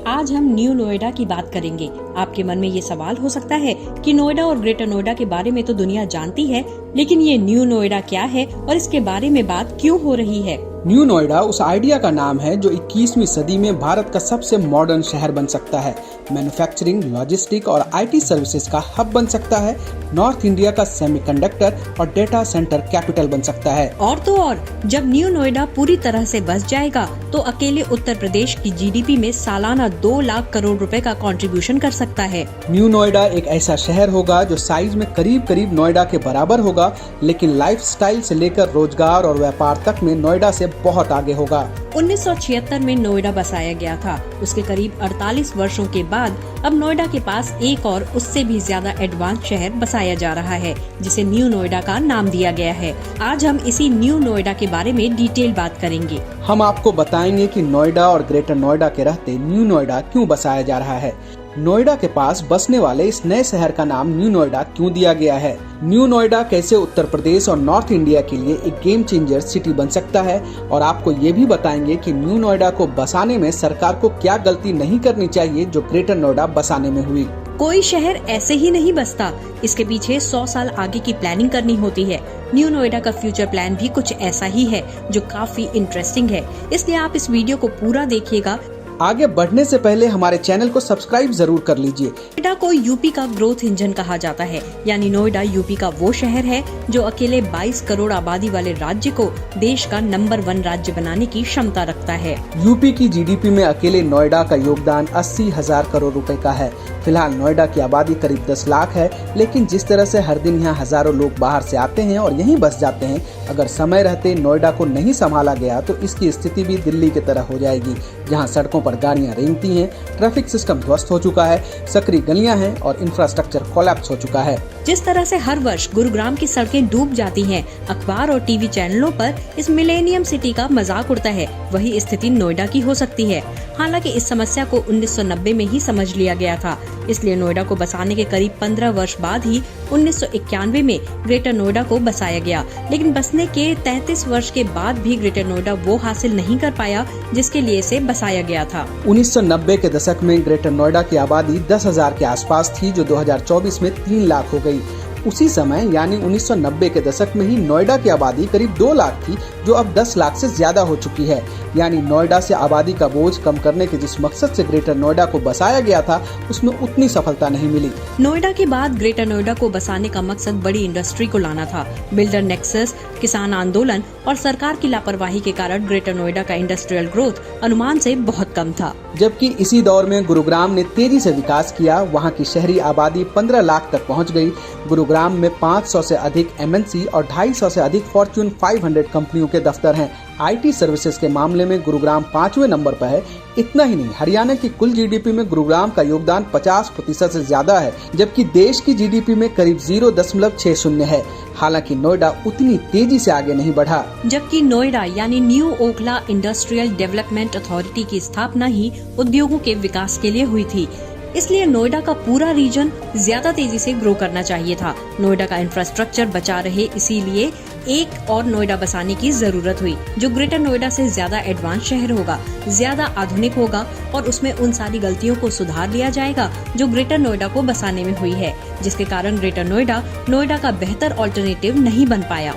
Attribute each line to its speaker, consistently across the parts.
Speaker 1: आज हम न्यू नोएडा की बात करेंगे। आपके मन में ये सवाल हो सकता है कि नोएडा और ग्रेटर नोएडा के बारे में तो दुनिया जानती है, लेकिन ये न्यू नोएडा क्या है और इसके बारे में बात क्यों हो रही है।
Speaker 2: न्यू नोएडा उस आइडिया का नाम है जो 21वीं सदी में भारत का सबसे मॉडर्न शहर बन सकता है। मैन्युफैक्चरिंग, लॉजिस्टिक और आईटी सर्विसेज का हब बन सकता है। नॉर्थ इंडिया का सेमीकंडक्टर और डेटा सेंटर कैपिटल बन सकता है।
Speaker 1: और तो और, जब न्यू नोएडा पूरी तरह से बस जाएगा तो अकेले उत्तर प्रदेश की जीडीपी में सालाना 2 लाख करोड़ रुपए का कंट्रीब्यूशन कर सकता है।
Speaker 2: न्यू नोएडा एक ऐसा शहर होगा जो साइज में करीब करीब नोएडा के बराबर होगा, लेकिन लाइफस्टाइल से लेकर रोजगार और व्यापार तक में नोएडा से बहुत आगे होगा।
Speaker 1: 1976 में नोएडा बसाया गया था। उसके करीब 48 वर्षों के बाद अब नोएडा के पास एक और उससे भी ज्यादा एडवांस शहर बसाया जा रहा है, जिसे न्यू नोएडा का नाम दिया गया है। आज हम इसी न्यू नोएडा के बारे में डिटेल बात करेंगे।
Speaker 2: हम आपको बताएंगे कि नोएडा और ग्रेटर नोएडा के रहते न्यू नोएडा क्यों बसाया जा रहा है। नोएडा के पास बसने वाले इस नए शहर का नाम न्यू नोएडा क्यों दिया गया है। न्यू नोएडा कैसे उत्तर प्रदेश और नॉर्थ इंडिया के लिए एक गेम चेंजर सिटी बन सकता है, और आपको ये भी बताएंगे कि न्यू नोएडा को बसाने में सरकार को क्या गलती नहीं करनी चाहिए जो ग्रेटर नोएडा बसाने में हुई।
Speaker 1: कोई शहर ऐसे ही नहीं बसता, इसके पीछे 100 साल आगे की प्लानिंग करनी होती है। न्यू नोएडा का फ्यूचर प्लान भी कुछ ऐसा ही है जो काफी इंटरेस्टिंग है, इसलिए आप इस वीडियो को पूरा देखिएगा।
Speaker 2: आगे बढ़ने से पहले हमारे चैनल को सब्सक्राइब जरूर कर लीजिए।
Speaker 1: नोएडा को यूपी का ग्रोथ इंजन कहा जाता है, यानी नोएडा यूपी का वो शहर है जो अकेले 22 करोड़ आबादी वाले राज्य को देश का नंबर 1 राज्य बनाने की क्षमता रखता है।
Speaker 2: यूपी की जीडीपी में अकेले नोएडा का योगदान 80,000 करोड़ रुपए का है। फिलहाल नोएडा की आबादी करीब 10 लाख है, लेकिन जिस तरह से हर दिन यहाँ हजारों लोग बाहर से आते हैं और यहीं बस जाते हैं, अगर समय रहते नोएडा को नहीं संभाला गया तो इसकी स्थिति भी दिल्ली की तरह हो जाएगी, जहाँ सड़कों पर गाड़ियां रेंगती हैं, ट्रैफिक सिस्टम ध्वस्त हो चुका है, सकरी गलियां हैं और इंफ्रास्ट्रक्चर कोलैप्स हो चुका है।
Speaker 1: जिस तरह से हर वर्ष गुरुग्राम की सड़कें डूब जाती हैं, अखबार और टीवी चैनलों पर इस मिलेनियम सिटी का मजाक उड़ता है, वही स्थिति नोएडा की हो सकती है। हालांकि इस समस्या को 1990 में ही समझ लिया गया था, इसलिए नोएडा को बसाने के करीब 15 वर्ष बाद ही 1991 में ग्रेटर नोएडा को बसाया गया। लेकिन बसने के 33 वर्ष के बाद भी ग्रेटर नोएडा वो हासिल नहीं कर पाया जिसके लिए इसे बसाया गया था।
Speaker 2: 1990 के दशक में ग्रेटर नोएडा की आबादी 10,000 के आसपास थी, जो 2024 में 3 लाख हो गई। उसी समय यानी 1990 के दशक में ही नोएडा की आबादी करीब 2 लाख थी, जो अब 10 लाख से ज्यादा हो चुकी है। यानी नोएडा से आबादी का बोझ कम करने के जिस मकसद से ग्रेटर नोएडा को बसाया गया था, उसमें उतनी सफलता नहीं मिली।
Speaker 1: नोएडा के बाद ग्रेटर नोएडा को बसाने का मकसद बड़ी इंडस्ट्री को लाना था। बिल्डर नेक्सस, किसान आंदोलन और सरकार की लापरवाही के कारण ग्रेटर नोएडा का इंडस्ट्रियल ग्रोथ अनुमान से बहुत कम था।
Speaker 2: जबकि इसी दौर में गुरुग्राम ने तेजी से विकास किया। वहाँ की शहरी आबादी 15 लाख तक पहुँच गई। गुरुग्राम में 500 से अधिक एमएनसी और 250 से अधिक फॉर्च्यून 500 कंपनियों के दफ्तर हैं। आईटी सर्विसेज के मामले में गुरुग्राम 5वें नंबर पर है। इतना ही नहीं, हरियाणा की कुल जीडीपी में गुरुग्राम का योगदान 50% से ज्यादा है, जबकि देश की जीडीपी में करीब 0.60 है। हालांकि नोएडा उतनी तेजी से आगे नहीं बढ़ा।
Speaker 1: जबकि नोएडा यानी new Okhla industrial development authority की स्थापना ही उद्योगों के विकास के लिए हुई थी, इसलिए नोएडा का पूरा रीजन ज्यादा तेजी से ग्रो करना चाहिए था। नोएडा का इंफ्रास्ट्रक्चर बचा रहे, इसीलिए एक और नोएडा बसाने की जरूरत हुई, जो ग्रेटर नोएडा से ज्यादा एडवांस शहर होगा, ज्यादा आधुनिक होगा और उसमें उन सारी गलतियों को सुधार लिया जाएगा जो ग्रेटर नोएडा को बसाने में हुई है, जिसके कारण ग्रेटर नोएडा का बेहतर ऑल्टरनेटिव नहीं बन पाया।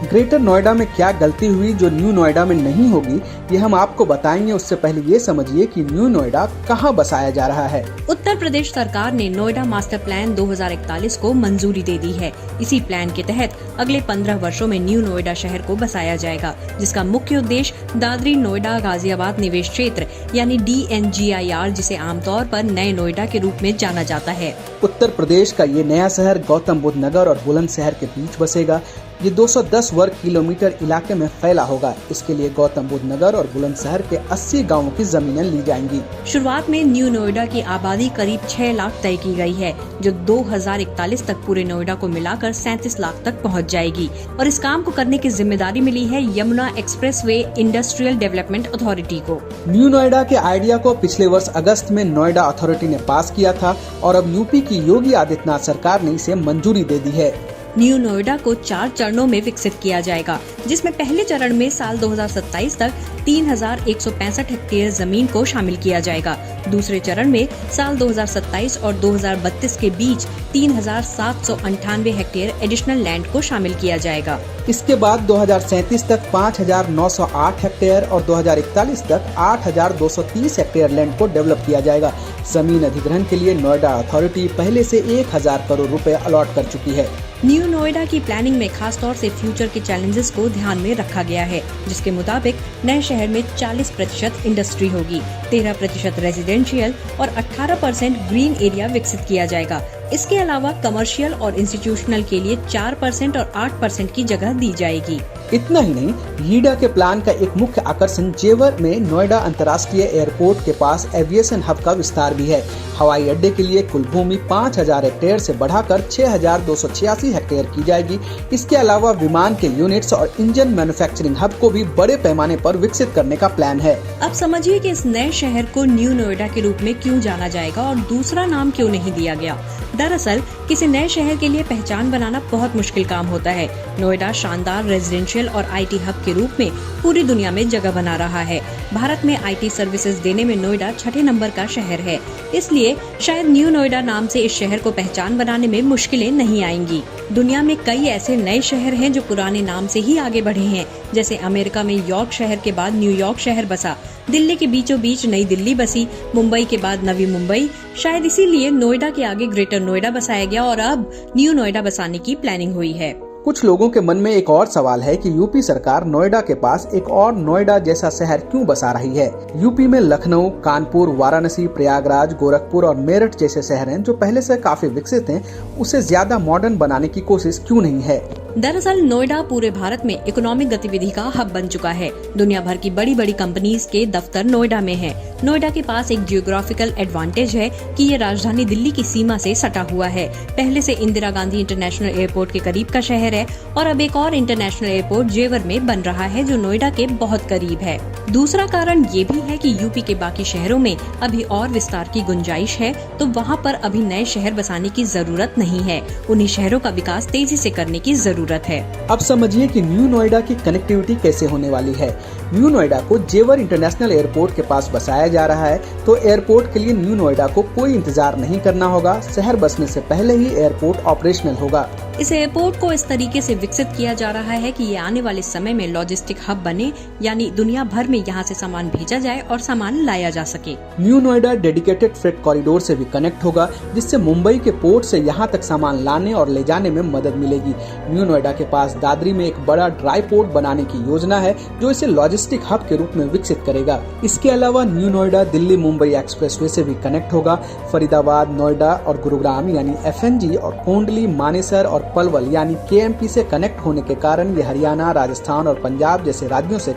Speaker 2: ग्रेटर नोएडा में क्या गलती हुई जो न्यू नोएडा में नहीं होगी, ये हम आपको बताएंगे। उससे पहले ये समझिए कि न्यू नोएडा कहाँ बसाया जा रहा है।
Speaker 1: उत्तर प्रदेश सरकार ने नोएडा मास्टर प्लान 2041 को मंजूरी दे दी है। इसी प्लान के तहत अगले 15 वर्षों में न्यू नोएडा शहर को बसाया जाएगा, जिसका मुख्य उद्देश्य दादरी नोएडा गाजियाबाद निवेश क्षेत्र यानी DNGIR, जिसे आमतौर पर नए नोएडा के रूप में जाना जाता है।
Speaker 2: उत्तर प्रदेश का ये नया शहर गौतम बुद्ध नगर और बुलंदशहर के बीच बसेगा। ये 210 वर्ग किलोमीटर इलाके में फैला होगा। इसके लिए गौतम बुद्ध नगर और बुलंदशहर के 80 गांवों की जमीनें ली जाएंगी।
Speaker 1: शुरुआत में न्यू नोएडा की आबादी करीब 6 लाख तय की गई है, जो 2041 तक पूरे नोएडा को मिलाकर 37 लाख तक पहुंच जाएगी। और इस काम को करने की जिम्मेदारी मिली है Yamuna expressway industrial development authority को।
Speaker 2: न्यू नोएडा के आइडिया को पिछले वर्ष अगस्त में नोएडा अथॉरिटी ने पास किया था और अब यूपी की योगी आदित्यनाथ सरकार ने इसे मंजूरी दे दी है।
Speaker 1: न्यू नोएडा को 4 चरणों में विकसित किया जाएगा, जिसमें पहले चरण में साल 2027 तक 3,165 हेक्टेयर जमीन को शामिल किया जाएगा। दूसरे चरण में साल 2027 और 2032 के बीच 3,798 हेक्टेयर एडिशनल लैंड को शामिल किया जाएगा।
Speaker 2: इसके बाद 2037 तक 5,908 हेक्टेयर और 2041 तक 8,230 हेक्टेयर लैंड को डेवलप किया जाएगा। जमीन अधिग्रहण के लिए नोएडा अथॉरिटी पहले से 1,000 करोड़ रुपए अलॉट कर चुकी है।
Speaker 1: न्यू नोएडा की प्लानिंग में खास तौर से फ्यूचर के चैलेंजेस को ध्यान में रखा गया है, जिसके मुताबिक नए शहर में 40% इंडस्ट्री होगी, 13% रेजिडेंशियल और 18% ग्रीन एरिया विकसित किया जाएगा। इसके अलावा कमर्शियल और इंस्टीट्यूशनल के लिए 4% और 8% की जगह दी जाएगी।
Speaker 2: इतना ही नहीं, हीडा के प्लान का एक मुख्य आकर्षण जेवर में नोएडा अंतर्राष्ट्रीय एयरपोर्ट के पास एविएशन हब का विस्तार भी है। हवाई अड्डे के लिए कुल भूमि 5,000 हेक्टेयर से बढ़ाकर 6,286 हेक्टेयर की जाएगी। इसके अलावा विमान के यूनिट्स और इंजन मैन्युफैक्चरिंग हब को भी बड़े पैमाने पर विकसित करने का प्लान है।
Speaker 1: अब समझिए कि इस नए शहर को न्यू नोएडा के रूप में क्यों जाना जाएगा और दूसरा नाम क्यों नहीं दिया गया। दरअसल किसी नए शहर के लिए पहचान बनाना बहुत मुश्किल काम होता है। नोएडा शानदार रेजिडेंशियल और आईटी हब के रूप में पूरी दुनिया में जगह बना रहा है। भारत में आईटी सर्विसेज देने में नोएडा 6ठे नंबर का शहर है, इसलिए शायद न्यू नोएडा नाम से इस शहर को पहचान बनाने में मुश्किलें नहीं आएंगी। दुनिया में कई ऐसे नए शहर हैं जो पुराने नाम से ही आगे बढ़े हैं, जैसे अमेरिका में यॉर्क शहर के बाद न्यूयॉर्क शहर बसा, दिल्ली के बीचों बीच नई दिल्ली बसी, मुंबई के बाद नवी मुंबई। शायद इसीलिए नोएडा के आगे ग्रेटर नोएडा बसाया गया और अब न्यू नोएडा बसाने की प्लानिंग हुई है।
Speaker 2: कुछ लोगों के मन में एक और सवाल है कि यूपी सरकार नोएडा के पास एक और नोएडा जैसा शहर क्यों बसा रही है। यूपी में लखनऊ, कानपुर, वाराणसी, प्रयागराज, गोरखपुर और मेरठ जैसे शहर हैं जो पहले से काफी विकसित हैं, उसे ज्यादा मॉडर्न बनाने की कोशिश क्यों नहीं है।
Speaker 1: दरअसल नोएडा पूरे भारत में इकोनॉमिक गतिविधि का हब बन चुका है। दुनिया भर की बड़ी बड़ी कंपनीज के दफ्तर नोएडा में है। नोएडा के पास एक जियोग्राफिकल एडवांटेज है कि ये राजधानी दिल्ली की सीमा से सटा हुआ है। पहले से इंदिरा गांधी इंटरनेशनल एयरपोर्ट के करीब का शहर है और अब एक और इंटरनेशनल एयरपोर्ट जेवर में बन रहा है जो नोएडा के बहुत करीब है। दूसरा कारण ये भी है कि यूपी के बाकी शहरों में अभी और विस्तार की गुंजाइश है, तो वहाँ पर अभी नए शहर बसाने की जरूरत नहीं है। उन्हीं शहरों का विकास तेजी से करने की जरूरत है।
Speaker 2: अब समझिए कि न्यू नोएडा की कनेक्टिविटी कैसे होने वाली है। न्यू नोएडा को जेवर इंटरनेशनल एयरपोर्ट के पास बसाया जा रहा है, तो एयरपोर्ट के लिए न्यू नोएडा को कोई इंतजार नहीं करना होगा। शहर बसने से पहले ही एयरपोर्ट ऑपरेशनल होगा।
Speaker 1: इस एयरपोर्ट को इस तरीके से विकसित किया जा रहा है कि ये आने वाले समय में लॉजिस्टिक हब बने, यानी दुनिया भर में यहाँ से सामान भेजा जाए और सामान लाया जा सके।
Speaker 2: New Noida dedicated freight corridor से भी कनेक्ट होगा, जिससे मुंबई के पोर्ट से यहाँ तक सामान लाने और ले जाने में मदद मिलेगी। न्यू नोएडा के पास दादरी में एक बड़ा ड्राई पोर्ट बनाने की योजना है जो इसे लॉजिस्टिक हब के रूप में विकसित करेगा। इसके अलावा न्यू नोएडा दिल्ली मुंबई एक्सप्रेसवे से भी कनेक्ट होगा। फरीदाबाद, नोएडा और गुरुग्राम यानी एफएनजी और कोंडली, मानेसर और पलवल यानी केएमपी से कनेक्ट होने के कारण ये हरियाणा, राजस्थान और पंजाब जैसे राज्यों से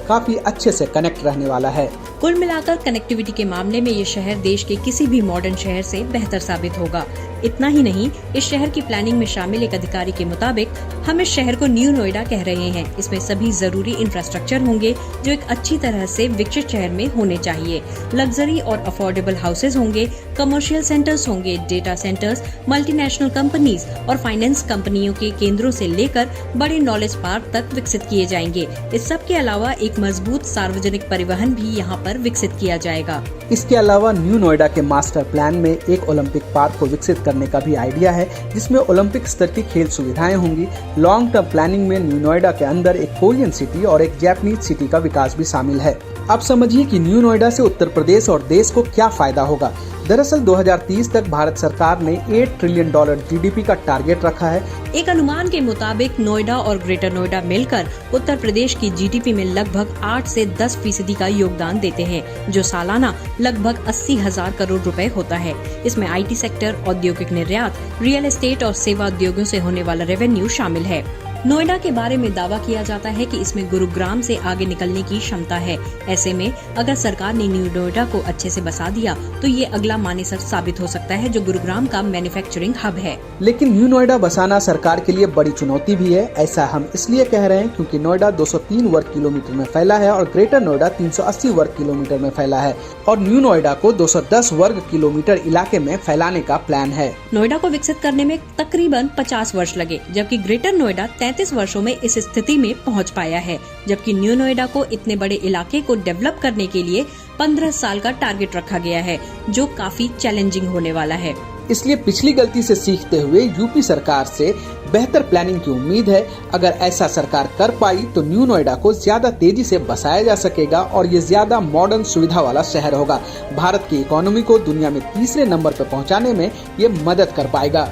Speaker 2: काफी अच्छे से कनेक्ट रहने वाला है।
Speaker 1: कुल मिलाकर कनेक्टिविटी के मामले में ये शहर देश के किसी भी मॉडर्न शहर से बेहतर साबित होगा। इतना ही नहीं, इस शहर की प्लानिंग में शामिल एक अधिकारी के मुताबिक हम इस शहर को न्यू नोएडा कह रहे हैं। इसमें सभी जरूरी इंफ्रास्ट्रक्चर होंगे जो एक अच्छी तरह से विकसित शहर में होने चाहिए। लग्जरी और अफोर्डेबल हाउसेज होंगे, कमर्शियल सेंटर्स होंगे, डेटा सेंटर्स, मल्टीनेशनल कंपनीज और फाइनेंस कंपनियों के केंद्रों से लेकर बड़े नॉलेज पार्क तक विकसित किए जाएंगे। इस सब के अलावा एक मजबूत सार्वजनिक परिवहन भी यहाँ पर विकसित किया जाएगा।
Speaker 2: इसके अलावा न्यू नोएडा के मास्टर प्लान में एक ओलंपिक पार्क को विकसित करने का भी आइडिया है, जिसमें ओलंपिक स्तर की खेल सुविधाएं होंगी। लॉन्ग टर्म प्लानिंग में न्यू नोएडा के अंदर एक कोरियन सिटी और एक जापानीज सिटी का विकास भी शामिल है। अब समझिए कि न्यू नोएडा से उत्तर प्रदेश और देश को क्या फायदा होगा। दरअसल 2030 तक भारत सरकार ने $8 ट्रिलियन जीडीपी का टारगेट रखा है।
Speaker 1: एक अनुमान के मुताबिक नोएडा और ग्रेटर नोएडा मिलकर उत्तर प्रदेश की जीडीपी में लगभग 8 से 10% का योगदान देते हैं, जो सालाना लगभग 80,000 करोड़ रुपए होता है। इसमें आईटी सेक्टर, औद्योगिक निर्यात, रियल एस्टेट और सेवा उद्योगों से होने वाला रेवेन्यू शामिल है। नोएडा के बारे में दावा किया जाता है कि इसमें गुरुग्राम से आगे निकलने की क्षमता है। ऐसे में अगर सरकार ने न्यू नोएडा को अच्छे से बसा दिया तो ये अगला मानेसर साबित हो सकता है, जो गुरुग्राम का मैन्युफैक्चरिंग हब है।
Speaker 2: लेकिन न्यू नोएडा बसाना सरकार के लिए बड़ी चुनौती भी है। ऐसा हम इसलिए कह रहे हैं क्योंकि नोएडा 203 वर्ग किलोमीटर में फैला है और ग्रेटर नोएडा 380 वर्ग किलोमीटर में फैला है और न्यू नोएडा को 210 वर्ग किलोमीटर इलाके में फैलाने का प्लान है।
Speaker 1: नोएडा को विकसित करने में तकरीबन 50 वर्ष लगे, जबकि ग्रेटर नोएडा 33 वर्षों में इस स्थिति में पहुंच पाया है, जबकि न्यू नोएडा को इतने बड़े इलाके को डेवलप करने के लिए 15 साल का टारगेट रखा गया है, जो काफी चैलेंजिंग होने वाला है।
Speaker 2: इसलिए पिछली गलती से सीखते हुए यूपी सरकार से बेहतर प्लानिंग की उम्मीद है। अगर ऐसा सरकार कर पाई तो न्यू नोएडा को ज्यादा तेजी से बसाया जा सकेगा और ये ज्यादा मॉडर्न सुविधा वाला शहर होगा। भारत की इकोनॉमी को दुनिया में तीसरे नंबर पर पहुंचाने में ये मदद कर पाएगा।